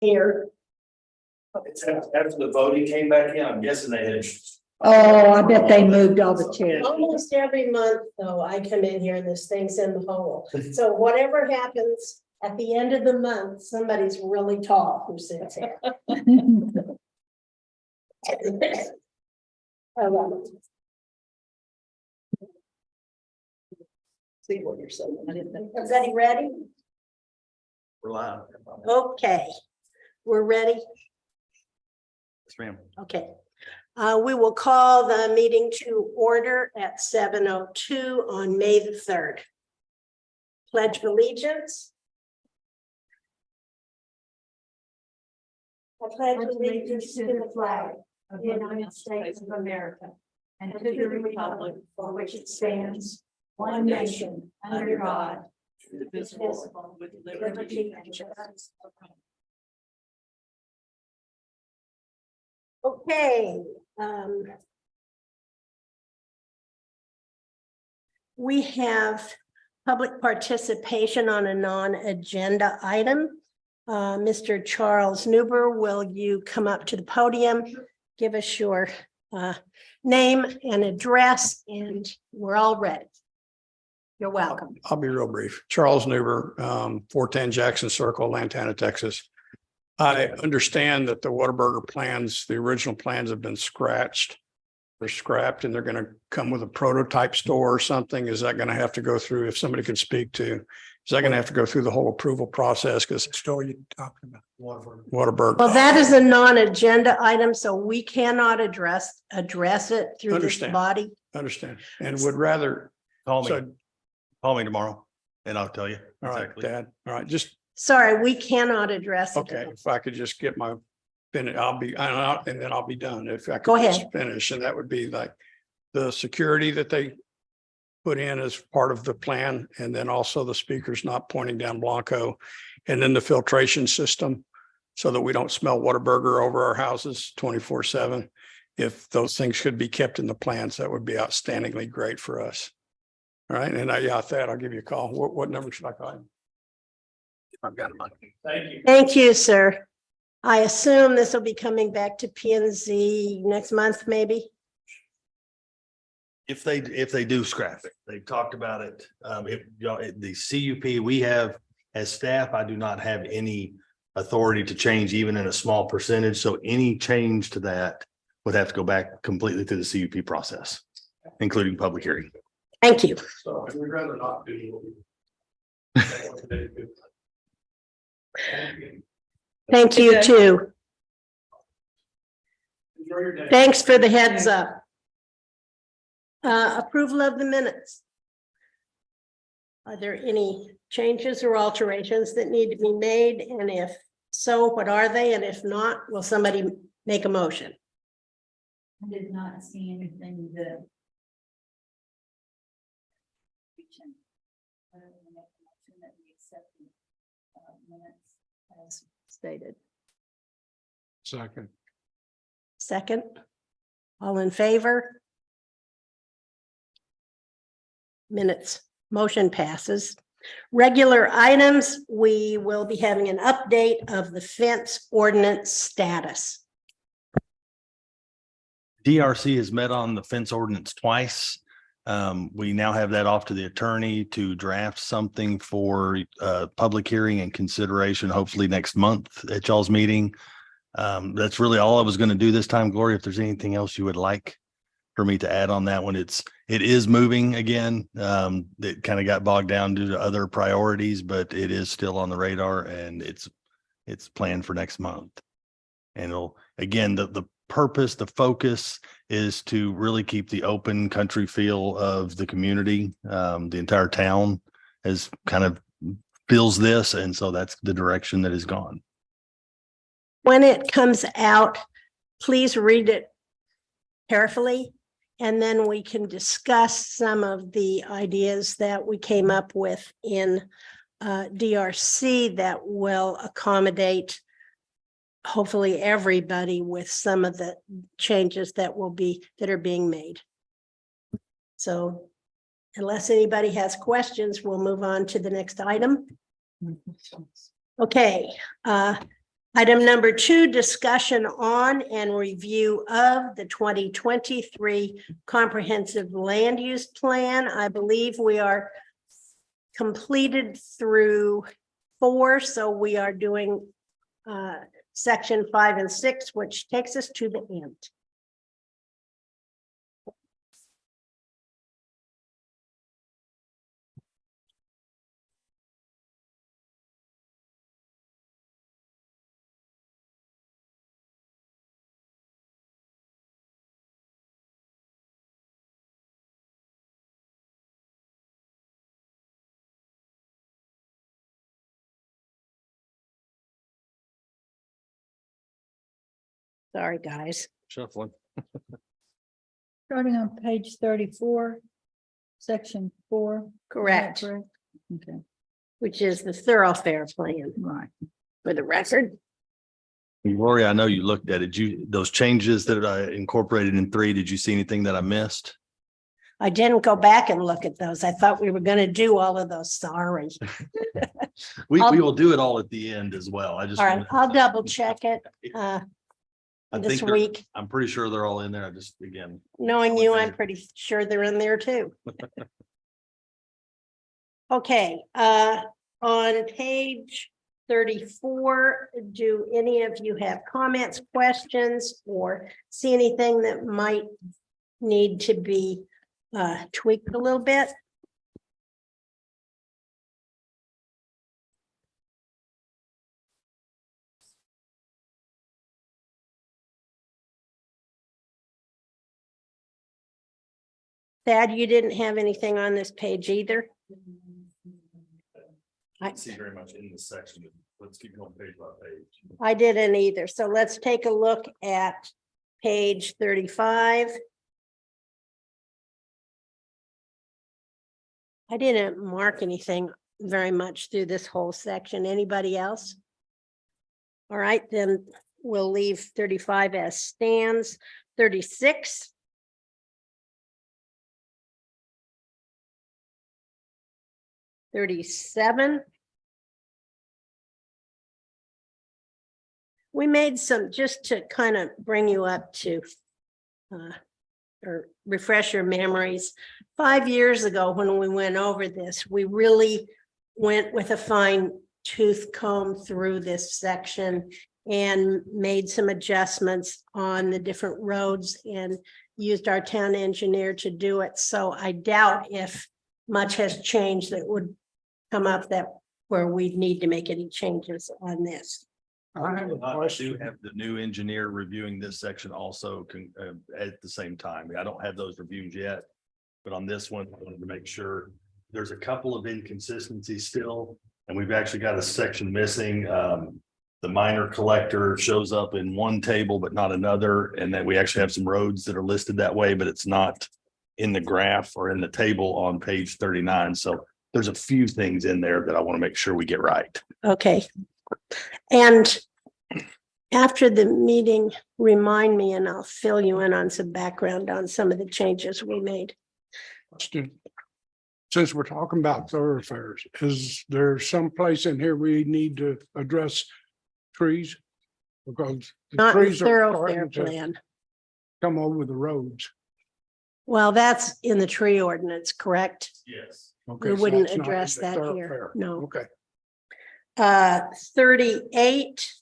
Here. After the voting came back in, I'm guessing they had. Oh, I bet they moved all the chairs. Almost every month, though, I come in here and this thing's in the hole. So whatever happens at the end of the month, somebody's really tall who sits here. See what you're saying. I didn't think. Everybody ready? We're live. Okay, we're ready. Yes, ma'am. Okay. We will call the meeting to order at 7:02 on May the 3rd. Pledge of allegiance. I pledge allegiance to the flag of the United States of America and to the republic for which it stands, one nation, under God, indivisible, with liberty and justice. Okay. We have public participation on a non-agenda item. Mr. Charles Newber, will you come up to the podium, give us your name and address, and we're all ready. You're welcome. I'll be real brief. Charles Newber, 410 Jackson Circle, Lantana, Texas. I understand that the Whataburger plans, the original plans have been scratched or scrapped, and they're going to come with a prototype store or something. Is that going to have to go through, if somebody could speak to, is that going to have to go through the whole approval process? Because store you talking about Whataburger. Well, that is a non-agenda item, so we cannot address it through this Understand. body. Understand. And would rather, Call so, Call me tomorrow and I'll tell you. all right, exactly. Dad. All right, just, Sorry, we cannot address it. okay, if I could just get my, finish, and then I'll be done. If I Go could ahead. just finish, and that would be like the security that they put in as part of the plan, and then also the speakers not pointing down Blanco, and then the filtration system so that we don't smell Whataburger over our houses 24/7. If those things could be kept in the plans, that would be outstandingly great for us. All right, and yeah, that I'll give you a call. What number should I call you? I've got it. Thank you. Thank you, sir. I assume this will be coming back to P and Z next month, maybe? If they do scrap it, they've talked about it. If y'all, the CUP we have as staff, I do not have any authority to change even in a small percentage. So any change to that would have to go back completely through the CUP process, including public hearing. Thank you. So we'd rather not do. Thank you too. Enjoy your day. Thanks for the heads up. Approval of the minutes. Are there any changes or alterations that need to be made? And if so, what are they? And if not, will somebody make a motion? I did not see anything that. That we accept the minutes as stated. Second, all in favor? Minutes, motion passes. Regular items, we will be having an update of the fence ordinance status. DRC has met on the fence ordinance twice. We now have that off to the attorney to draft something for public hearing and consideration, hopefully next month at y'all's meeting. That's really all I was going to do this time. Gloria, if there's anything else you would like for me to add on that one, it is moving again. It kind of got bogged down due to other priorities, but it is still on the radar and it's planned for next month. And it'll, again, the purpose, the focus is to really keep the open country feel of the community. The entire town has kind of feels this. And so that's the direction that is gone. When it comes out, please read it carefully, and then we can discuss some of the ideas that we came up with in DRC that will accommodate hopefully everybody with some of the changes that are being made. So unless anybody has questions, we'll move on to the next item. Okay, Item number 2, discussion on and review of the 2023 Comprehensive Land Use Plan. I believe we are completed through 4, so we are doing section 5 and 6, which takes us to the end. Sorry, guys. Shuffling. Starting on page 34, section 4. Is that Correct, Okay, which is the thoroughfare plan right. for the record. Gloria, I know you looked at it. Those changes that I incorporated in 3, did you see anything that I missed? I didn't go back and look at those. I thought we were going to do all of those. Sorry. We I'll- will do it all at the end as well. I just. All right, wanted- I'll double check it I this think they're- week. I'm pretty sure they're all in there. I just, again, Knowing you, I'm pretty sure they're in there too. Okay, on page 34, do any of you have comments, questions, or see anything that might need to be tweaked a little bit? Thad, you didn't have anything on this page either? I see very much in this section. Let's keep going page by page. I didn't either. So let's take a look at page 35. I didn't mark anything very much through this whole section. Anybody else? All right, then we'll leave 35 as stands. 36. $37. We made some, just to kind of bring you up to or refresh your memories. 5 years ago, when we went over this, we really went with a fine tooth comb through this section and made some adjustments on the different roads and used our town engineer to do it. So I doubt if much has changed that would come up that where we need to make any changes on this. I have a I do question. have the new engineer reviewing this section also at the same time. I don't have those reviews yet. But on this one, I wanted to make sure there's a couple of inconsistencies still, and we've actually got a section missing. The minor collector shows up in one table, but not another, and that we actually have some roads that are listed that way, but it's not in the graph or in the table on page 39. So there's a few things in there that I want to make sure we get right. Okay. And after the meeting, remind me and I'll fill you in on some background on some of the changes we made. Since we're talking about thoroughfares, is there some place in here we need to address trees? Because the Not in trees are thoroughfare starting to plan. come over the roads. Well, that's in the tree ordinance, correct? Yes. Okay, We so wouldn't that's not address in the that here. thoroughfare. No. Okay. 38.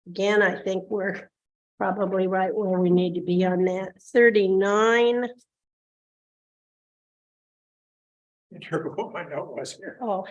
Again, I think we're probably right where we need to be on that. 39. What my note was here. Oh.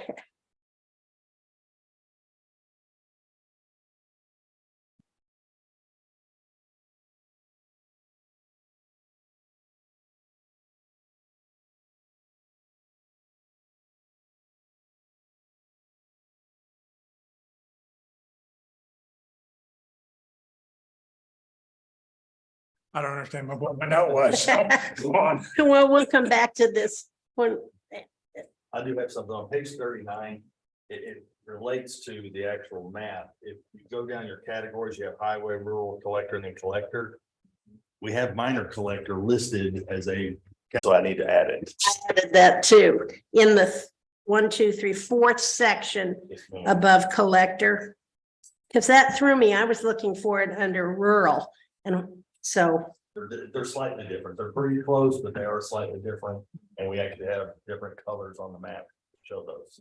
I don't understand what my note was. So, go on. Well, we'll come back to this when, I do have something on page 39. It relates to the actual map. If you go down your categories, you have highway, rural, collector, and then collector. We have minor collector listed as a, so I need to add it. I added that too. In the one, two, three, fourth section Yes, ma'am. above collector. Because that threw me. I was looking for it under rural. And so, They're slightly different. They're pretty close, but they are slightly different. And we actually have different colors on the map to show those.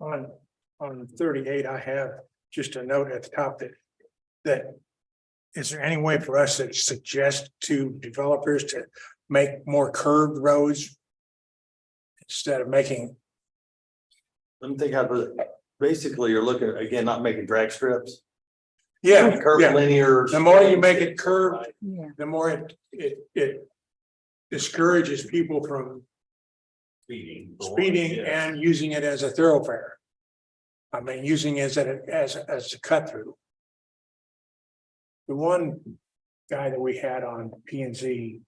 On 38, I have just a note at the top that is there any way for us to suggest to developers to make more curved roads instead of making, Let me think how to, basically, you're looking, again, not making drag strips. yeah, Curvilinear. the more you make it curved, Yeah, the more it discourages people from speeding Yeah. and using it as a thoroughfare. I mean, using it as a cut through. The one guy that we had on P and Z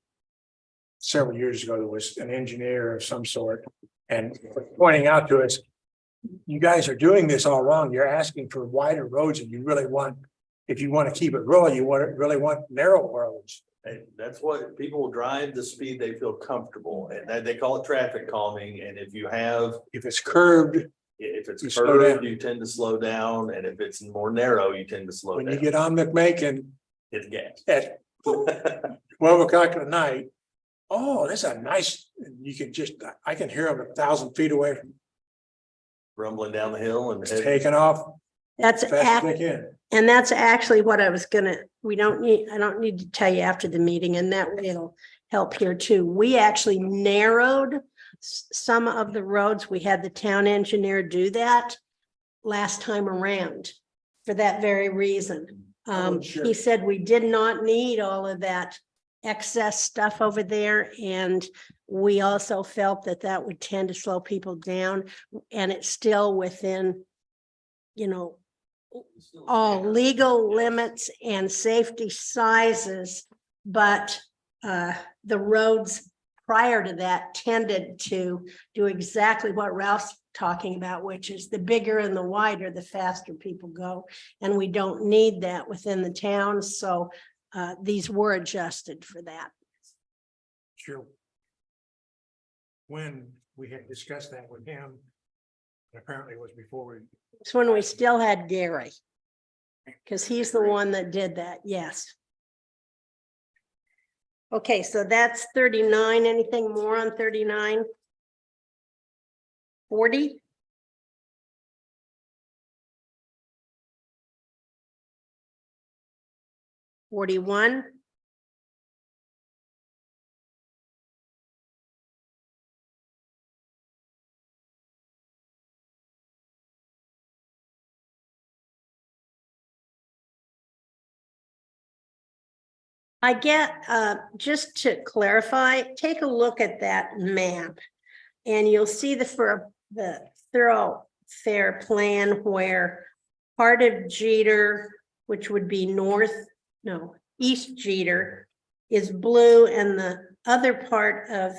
several years ago, that was an engineer of some sort, and pointing out to us, you guys are doing this all wrong. You're asking for wider roads, and you really want, if you want to keep it rural, you really want narrow roads. And that's what people will drive the speed they feel comfortable, and that they call it traffic calming. And if you have, If it's curved, if it's You slow curved, down. you tend to slow down, and if it's more narrow, you tend to slow when you down. get on McMakin Hit the gas. at 12 o'clock at night, oh, that's a nice, you can just, I can hear them 1,000 feet away from Rumbling down the hill and. taking off that's fast as act, they can. and that's actually what I was gonna, I don't need to tell you after the meeting, and that way it'll help here too. We actually narrowed some of the roads. We had the town engineer do that last time around for that very reason. Sure. He said we did not need all of that excess stuff over there, and we also felt that that would tend to slow people down, and it's still within, you know, all legal limits and safety sizes, but the roads prior to that tended to do exactly what Ralph's talking about, which is the bigger and the wider, the faster people go. And we don't need that within the town, so these were adjusted for that. Sure. When we had discussed that with him, apparently it was before we, It's when we still had Gary, because he's the one that did that, yes. Okay, so that's 39. Anything more on 39? 40? $41? I get, just to clarify, take a look at that map. And you'll see the thoroughfare plan where part of Jeter, which would be East Jeter, is blue, and the other part of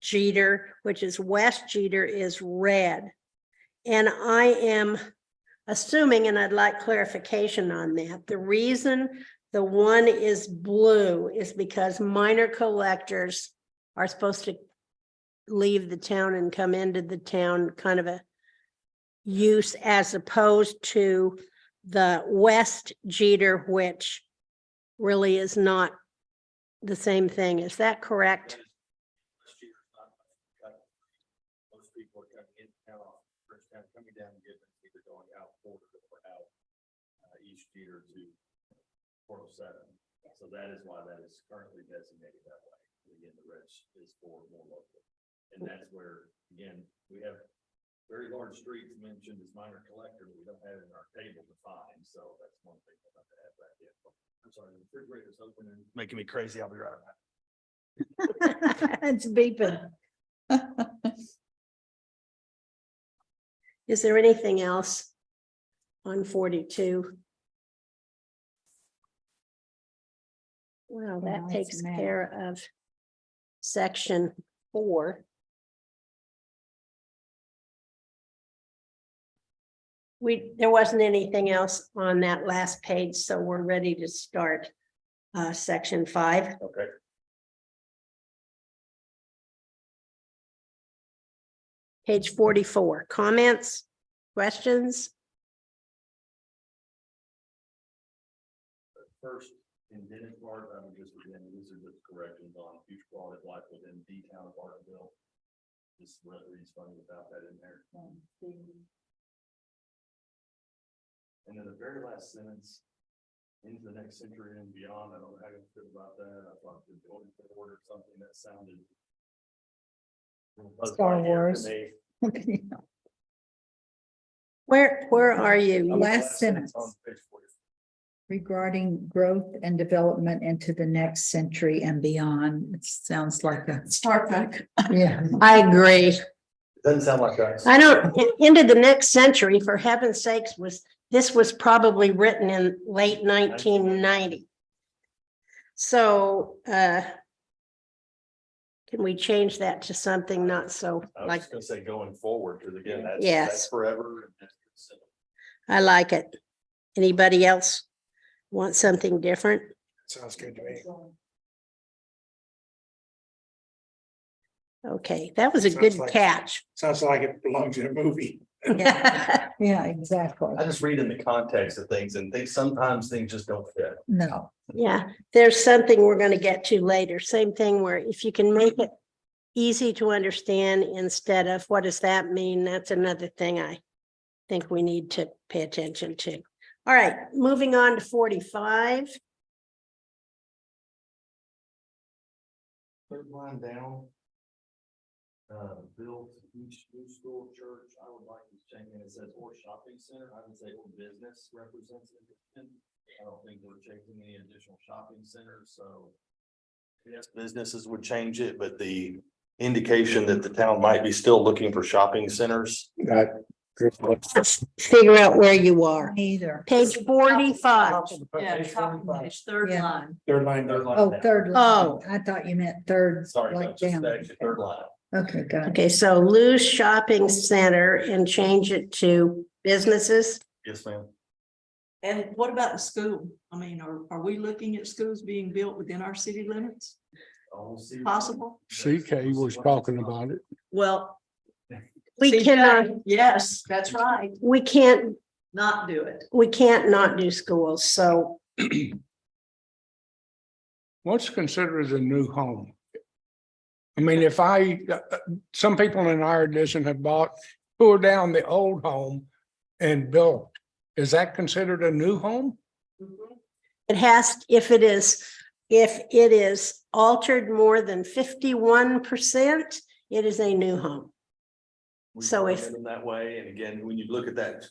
Jeter, which is West Jeter, is red. And I am assuming, and I'd like clarification on that, the reason the one is blue is because minor collectors are supposed to leave the town and come into the town, kind of a use, as opposed to the West Jeter, which really is not the same thing. Is that correct? Most people are coming in town, first time coming down, either going out Porter or out East Jeter to 407. So that is why that is currently designated that way. Again, the rest is for more local. And that's where, again, we have very large streets mentioned as minor collector, but we don't have it in our table defined. So that's one thing we'll have to add back in. I'm sorry, the refrigerator's open and making me crazy. I'll be right back. it's beeping. Is there anything else on 42? Well, Yeah, that it's takes mad. care of section 4. There wasn't anything else on that last page, so we're ready to start section 5. Okay. Page 44, comments, questions? First, in Dennis part, I would just, again, these are just corrections on future quality of life within the town of Bartonville. Just reads funny without that in there. And then the very last sentence, into the next century and beyond, I don't know how you feel about that. I thought the going forward or something that sounded. Star Wars. Where are you? Last sentence. On page 44. Regarding growth and development into the next century and beyond. It sounds like a. Star Trek. Yeah. I agree. Doesn't sound like that. I don't, into the next century, for heaven's sakes, this was probably written in late 1990. So, can we change that to something not so I was like, just gonna say going forward, because again, that's, Yes. that's forever. I like it. Anybody else want something different? Sounds good to me. Okay, that was a good Sounds like- catch. Sounds like it belongs in a movie. Yeah, exactly. I just read in the context of things and sometimes things just don't fit. No. Yeah, there's something we're going to get to later. Same thing where if you can make it easy to understand instead of what does that mean? That's another thing I think we need to pay attention to. All right, moving on to 45. Third line down. Built each new school, church, I would like to change it. It says or shopping center. I would say or business representative. I don't think we're changing any additional shopping centers, so. Yes, businesses would change it, but the indication that the town might be still looking for shopping centers. Let's figure out where you are. Either. Page 45. Yeah, top of page, third Yeah. line. Third line. Oh, third line. Oh. I thought you meant third, Sorry, like just down. actually third line. Okay, got it. Okay, so lose shopping center and change it to businesses. Yes, ma'am. And what about the school? I mean, are we looking at schools being built within our city limits? Possible? CK was talking about it. Well. We CJ, cannot, Yes, that's right. we can't Not do it. not do schools, so What's considered a new home? I mean, if some people in our edition have tore down the old home and built, is that considered a new home? it has, if it is altered more than 51%, it is a new home. We So frame if- it in that way, and again, when you look at that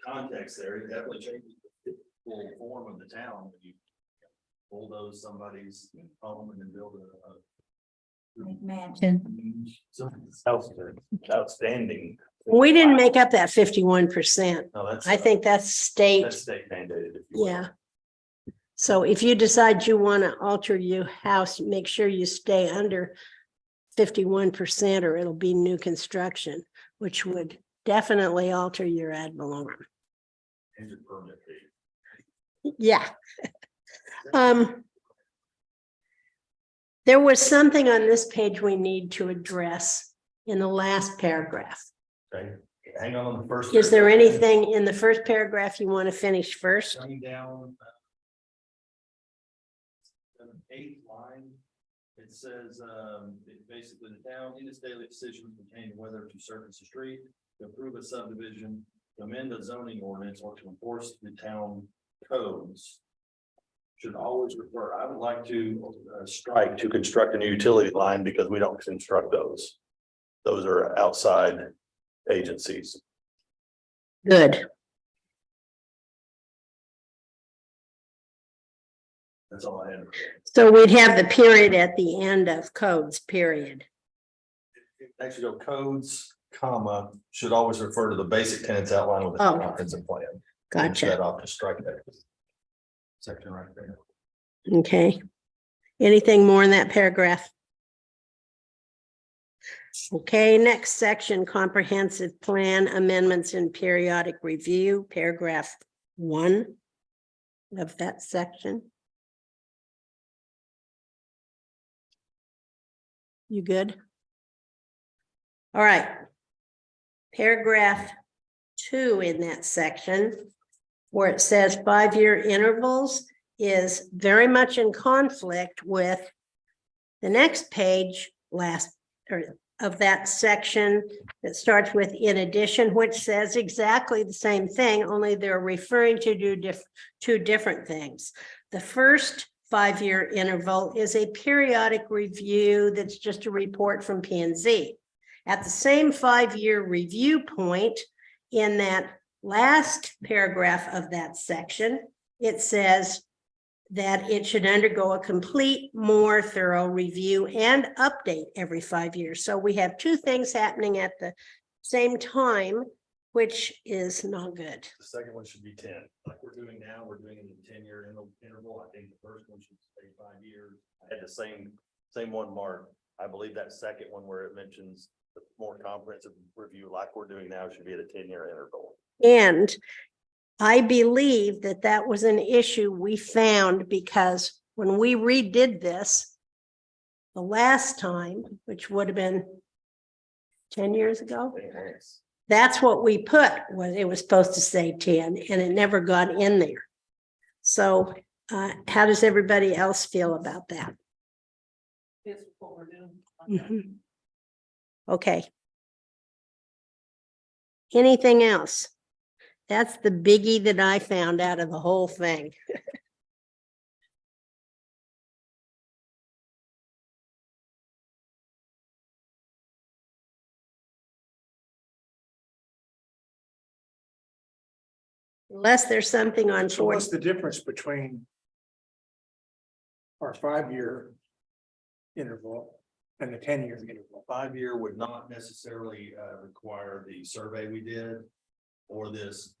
context there, it definitely changes the full form of the town. When you bulldoze somebody's home and then build a Mansion. outstanding. We didn't make up that 51%. No, that's. I think that's state, That's state mandated. If you will. yeah. So if you decide you want to alter your house, make sure you stay under 51% or it'll be new construction, which would definitely alter your ad valorem. And your permit fee. Yeah. There was something on this page we need to address in the last paragraph. Okay, hang on the first. Is there anything in the first paragraph you want to finish first? Coming down. 8th line, it says, basically the town in its daily decisions pertaining to whether to surface a street, to approve a subdivision, to amend a zoning ordinance, or to enforce the town codes. Should always refer, I would like to strike to construct a new utility line because we don't construct those. Those are outside agencies. Good. That's all I had. So we'd have the period at the end of codes, period. Actually, go codes, comma, should always refer to the basic tenants outlined with the Oh. comprehensive plan. Change Gotcha. that off to strike that section right there. Okay. Anything more in that paragraph? Okay, next section, comprehensive plan amendments and periodic review, paragraph 1 of that section. You good? All right, paragraph 2 in that section, where it says 5-year intervals, is very much in conflict with the next page of that section that starts with in addition, which says exactly the same thing, only they're referring to two different things. The first 5-year interval is a periodic review that's just a report from P&Z. At the same 5-year review point, in that last paragraph of that section, it says that it should undergo a complete, more thorough review and update every 5 years. So we have two things happening at the same time, which is not good. The second one should be 10, like we're doing now. We're doing it in 10-year interval. I think the first one should stay 5 years. I had the same one, Mark. I believe that second one where it mentions the more comprehensive review, like we're doing now, should be at a 10-year interval. And I believe that that was an issue we found because when we redid this the last time, which would have been 10 years ago, that's what we put, was it was supposed to say 10 and it never got in there. So how does everybody else feel about that? That's what we're doing. Mhm. Okay. Anything else? That's the biggie that I found out of the whole thing. Unless there's something on So what's 4. the difference between our 5-year interval and the 10-year interval? 5-year would not necessarily require the survey we did or this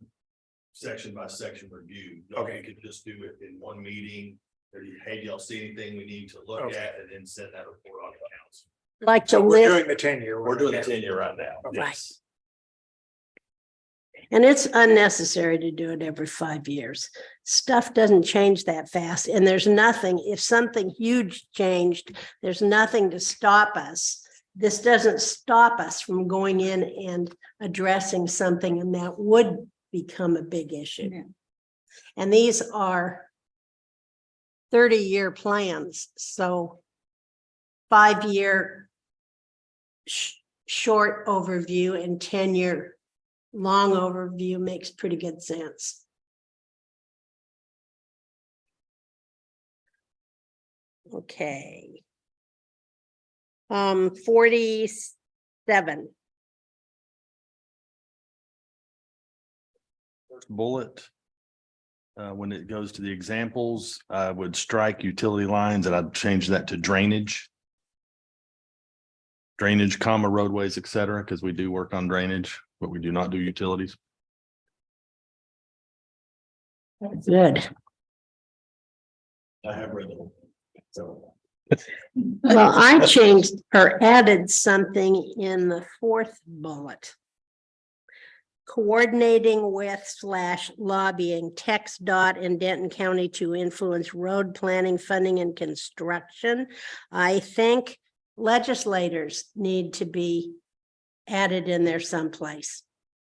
section by section review. Okay. You could just do it in one meeting. Or hey, y'all see anything we need to look Okay. at, and then send that report on to council. Like the So we're list, doing the 10-year. We're doing the 10-year right now. Okay. Yes. and it's unnecessary to do it every 5 years. Stuff doesn't change that fast, and there's nothing, if something huge changed, there's nothing to stop us. This doesn't stop us from going in and addressing something, and that would become a big issue. Yeah. And these are 30-year plans, so 5-year short overview and 10-year long overview makes pretty good sense. Okay. 47. First bullet. When it goes to the examples, I would strike utility lines and I'd change that to drainage. Drainage, comma, roadways, et cetera, because we do work on drainage, but we do not do utilities. Good. I have read it. So. Well, I changed or added something in the 4th bullet. Coordinating with / lobbying TxDOT and Denton County to influence road planning, funding, and construction. I think legislators need to be added in there someplace.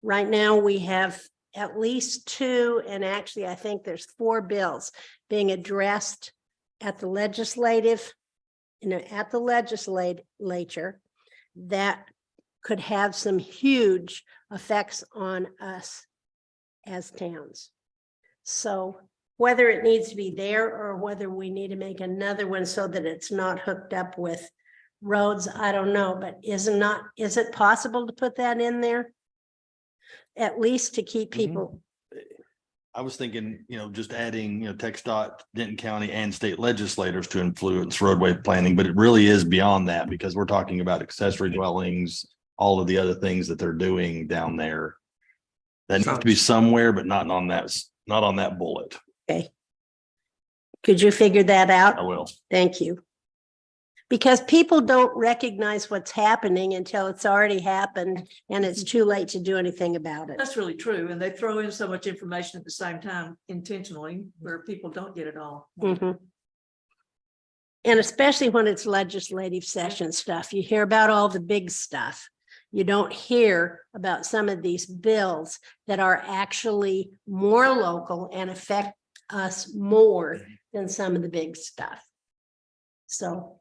Right now, we have at least 2, and actually, I think there's 4 bills being addressed at the legislature that could have some huge effects on us as towns. So whether it needs to be there or whether we need to make another one so that it's not hooked up with roads, I don't know, but is it possible to put that in there? At least to keep people. I was thinking, just adding, TxDOT, Denton County and state legislators to influence roadway planning, but it really is beyond that because we're talking about accessory dwellings, all of the other things that they're doing down there. That needs to be somewhere, but not on that bullet. Okay. Could you figure that out? I will. Thank you. Because people don't recognize what's happening until it's already happened and it's too late to do anything about it. That's really true. And they throw in so much information at the same time intentionally where people don't get it all. Mhm. And especially when it's legislative session stuff, you hear about all the big stuff. You don't hear about some of these bills that are actually more local and affect us more than some of the big stuff. So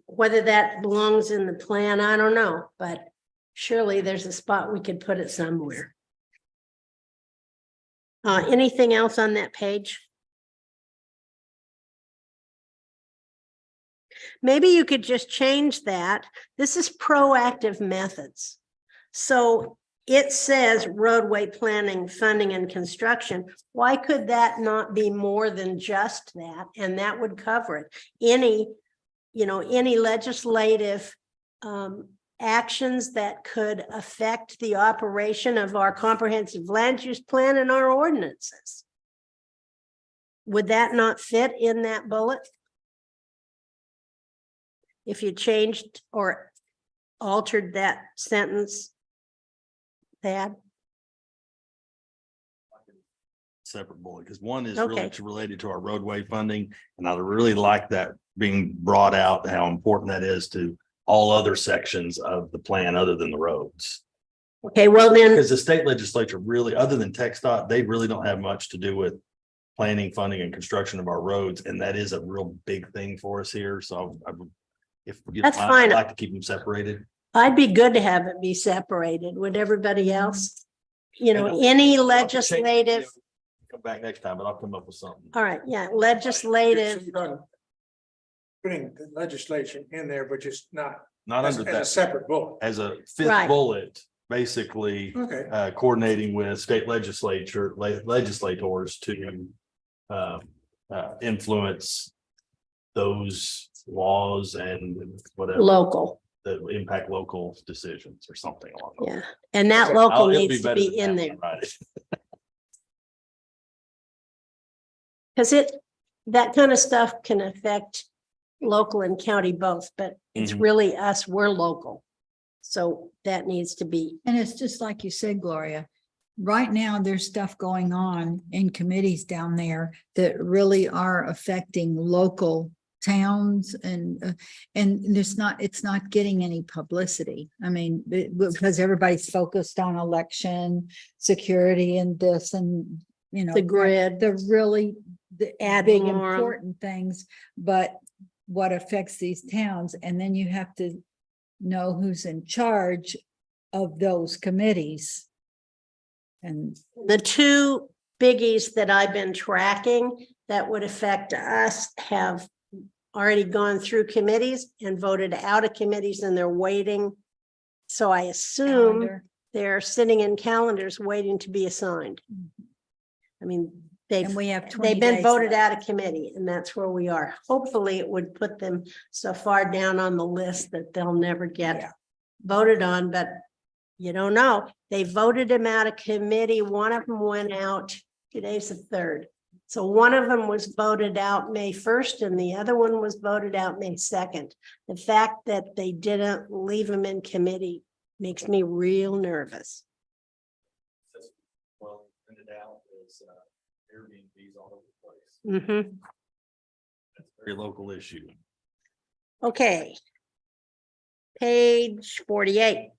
whether that belongs in the plan, I don't know, but surely there's a spot we could put it somewhere. Anything else on that page? Maybe you could just change that. This is proactive methods. So it says roadway planning, funding and construction. Why could that not be more than just that? And that would cover it. Any legislative actions that could affect the operation of our comprehensive land use plan and our ordinances. Would that not fit in that bullet? If you changed or altered that sentence, Thad? Separate bullet, because one is Okay. really related to our roadway funding, and I really like that being brought out, how important that is to all other sections of the plan other than the roads. Okay, well then, Because the state legislature really, other than TxDOT, they really don't have much to do with planning, funding, and construction of our roads, and that is a real big thing for us here. So I would, if you That's don't mind, fine. I'd like to keep them separated. I'd be good to have it be separated. Would everybody else? You know, And any I'll legislative, come back next time, but I'll come up with something. all right, yeah, legislative, Putting the legislation in there, but just not Not as under as a that, separate bullet. as a fifth Right. bullet, basically Okay. coordinating with state legislators to influence those laws and whatever local, that impact local decisions or something along those. yeah. And that local It'll needs to better be than in that there. when I write it. Because that kind of stuff can affect local and county both, but it's Mhm. really us, we're local. So that needs to be, And it's just like you said, Gloria, right now there's stuff going on in committees down there that really are affecting local towns and it's not getting any publicity. I mean, because everybody's focused on election security and this and, the grid, the really the Ad big valorem. important things, but what affects these towns, and then you have to know who's in charge of those committees. And the two biggies that I've been tracking that would affect us have already gone through committees and voted out of committees, and they're waiting. So I assume calendar. they're sitting in calendars waiting to be assigned. I mean, And we have 20 they've been days voted left. out of committee, and that's where we are. Hopefully it would put them so far down on the list that they'll never get Yeah. voted on, but you don't know. They voted him out of committee. One of them went out, today's the 3rd. So one of them was voted out May 1st and the other one was voted out May 2nd. The fact that they didn't leave him in committee makes me real nervous. Well, printed out is Airbnbs all over the place. Mhm. It's a very local issue. Okay. Page 48.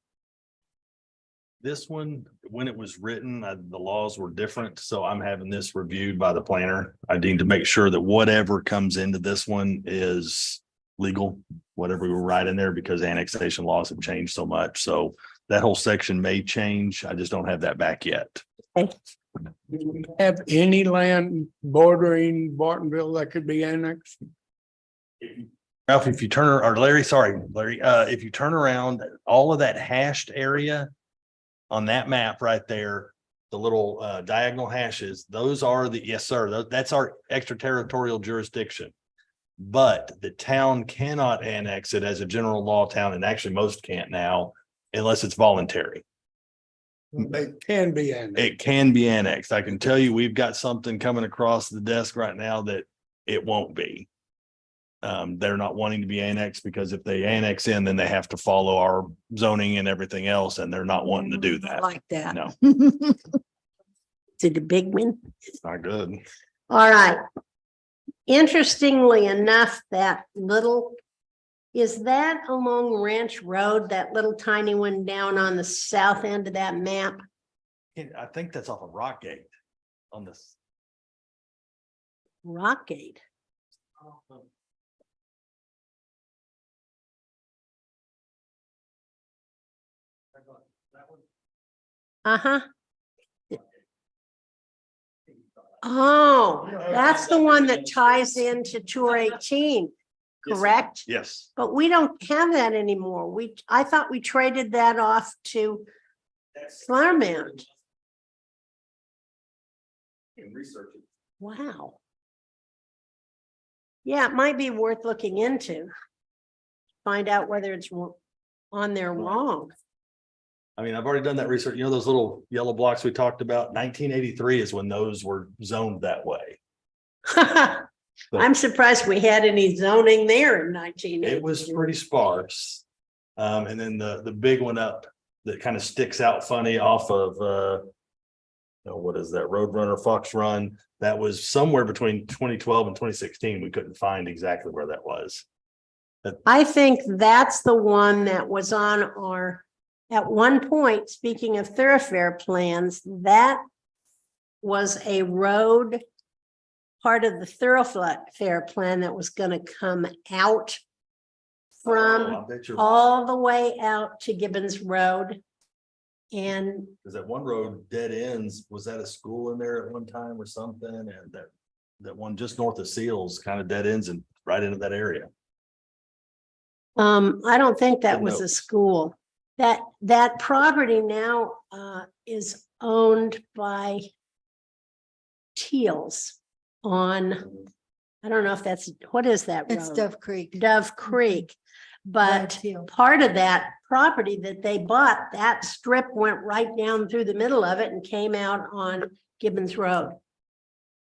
This one, when it was written, the laws were different, so I'm having this reviewed by the planner. I need to make sure that whatever comes into this one is legal, whatever we write in there, because annexation laws have changed so much. So that whole section may change. I just don't have that back yet. Do we have any land bordering Bartonville that could be annexed? Ralph, if you turn, or Larry, if you turn around, all of that hashed area on that map right there, the little diagonal hashes, those are yes, sir, that's our extraterritorial jurisdiction. But the town cannot annex it as a general law town, and actually most can't now unless it's voluntary. They can be annexed. It can be annexed. I can tell you, we've got something coming across the desk right now that it won't be. They're not wanting to be annexed because if they annex in, then they have to follow our zoning and everything else, and they're not wanting to do I that. like that. No. To the big one. It's not good. All right. Interestingly enough, that little Is that along Ranch Road, that little tiny one down on the south end of that map? I think that's off of Rockgate on this. Rockgate. Uh-huh. Oh, that's the one that ties into 218, correct? Yes. But we don't have that anymore. I thought we traded that off to Farmland. Research it. Wow. Yeah, it might be worth looking into. Find out whether it's on there wrong. I mean, I've already done that research. You know, those little yellow blocks we talked about, 1983 is when those were zoned that way. I'm surprised we had any zoning there in 1980. It was pretty sparse. And then the big one up that kind of sticks out funny off of what is that, Roadrunner Fox Run? That was somewhere between 2012 and 2016. We couldn't find exactly where that was. I think that's the one that was on our, at one point, speaking of thoroughfare plans, that was a road, part of the thoroughfare plan that was going to come out from I bet you're, all the way out to Gibbons Road. And because that one road dead ends, was that a school in there at one time or something? And that one just north of Seals kind of dead ends and right into that area. I don't think that Didn't was know. a school. That property now is owned by Teals on, I don't know if that's, what is that road? It's Dove Creek. Dove Creek. But Teal. part of that property that they bought, that strip went right down through the middle of it and came out on Gibbons Road.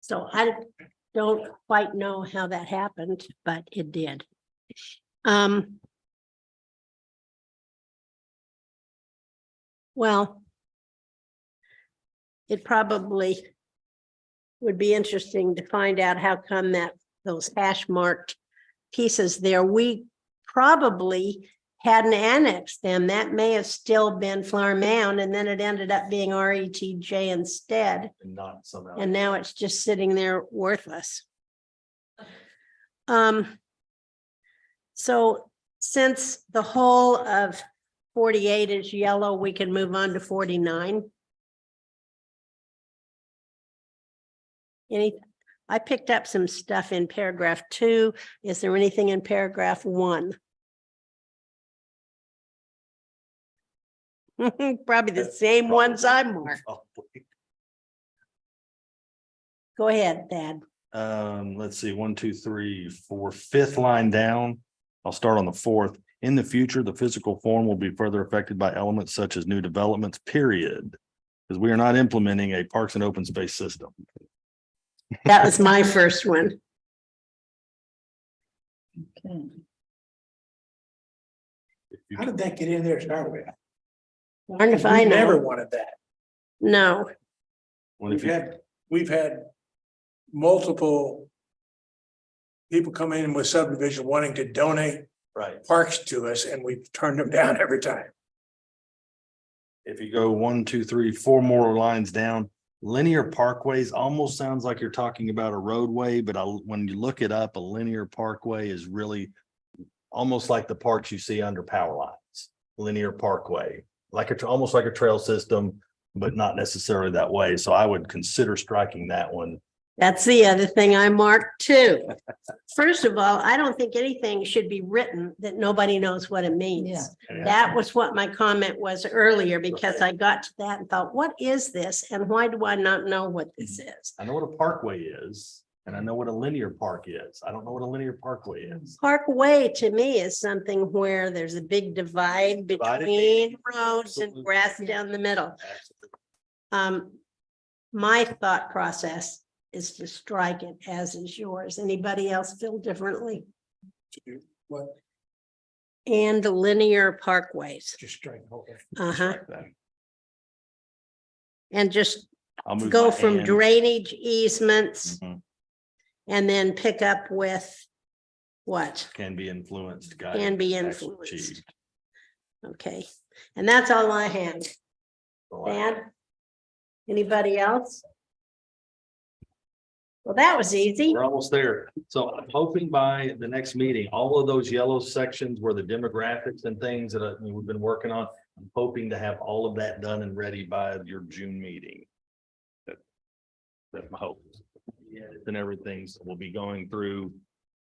So I don't quite know how that happened, but it did. Well, it probably would be interesting to find out how come that those hash marked pieces there, we probably hadn't annexed them. That may have still been Flower Mound, and then it ended up being RETJ instead. And not somehow. And now it's just sitting there worthless. So since the whole of 48 is yellow, we can move on to 49. I picked up some stuff in paragraph 2. Is there anything in paragraph 1? Probably the same ones I marked. Go ahead, Thad. Let's see, 1, 2, 3, 4, 5th line down. I'll start on the 4th. In the future, the physical form will be further affected by elements such as new developments, period. Because we are not implementing a parks and open space system. That was my first one. Okay. How did that get in there to start with? Darn if I We never know. wanted that. No, Well, if We've had multiple people come in with subdivision wanting to donate right. parks to us, and we've turned them down every time. If you go 1, 2, 3, 4 more lines down, linear parkways almost sounds like you're talking about a roadway, but when you look it up, a linear parkway is really almost like the parks you see under power lines. Linear parkway, like almost like a trail system, but not necessarily that way. So I would consider striking that one. that's the other thing I marked too. First of all, I don't think anything should be written that nobody knows what it means. Yeah. That was what my comment was earlier, because I got to that and thought, what is this? And why do I not know what this is? I know what a parkway is, and I know what a linear park is. I don't know what a linear parkway is. Parkway to me is something where there's a big divide Divided. between roads and Absolutely. grass down the middle. My thought process is to strike it, as is yours. Anybody else feel differently? What, And linear parkways. just strike the whole thing. Uh-huh. Strike that. And just I'll move go my from hand. drainage easements Mhm. and then pick up with what can be influenced. can be guided, action influenced. achieved. Okay, and that's all I have. So Dan? Anybody else? Well, that was easy. We're almost there. So I'm hoping by the next meeting, all of those yellow sections where the demographics and things that we've been working on, I'm hoping to have all of that done and ready by your June meeting. That's my hope. And everything, so we'll be going through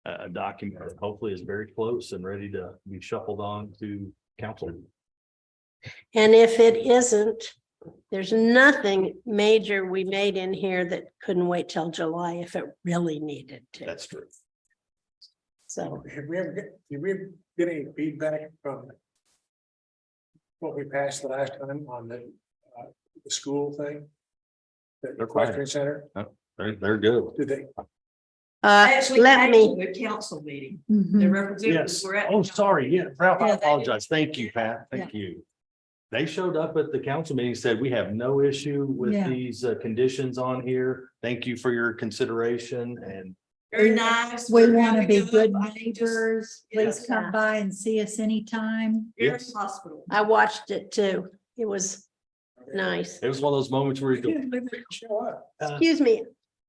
a document that hopefully is very close and ready to be shuffled on to council. And if it isn't, there's nothing major we made in here that couldn't wait till July if it really needed to. That's true. So, Did we get any feedback from what we passed the last time on the school thing? The They're fine. equestrian center, They're good. did they? I actually let came me, to the council meeting. Mhm. The representatives Yes. were at. Oh, sorry. Yeah, Ralph, I Yeah, they- apologize. Thank you, Pat. Thank you. They showed up at the council meeting, said, we have no issue with Yeah. these conditions on here. Thank you for your consideration and Very nice. We We're want to having be good I mean, just- neighbors. Please yes. come by and see us anytime. Very Yes. hospital. I watched it too. It was nice. it was one of those moments where you go, Didn't they show up? Excuse me,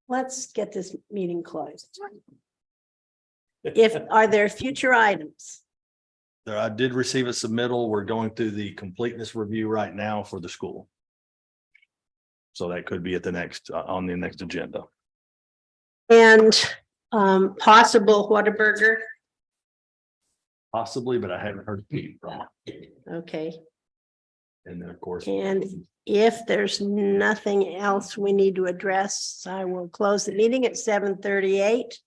let's get this meeting closed. Are there future items? There, I did receive a submittal. We're going through the completeness review right now for the school. So that could be at the next, on the next agenda. And possible Whataburger? Possibly, but I haven't heard from it. Okay, And then, of course. and if there's nothing else we need to address, I will close the meeting at 7:38.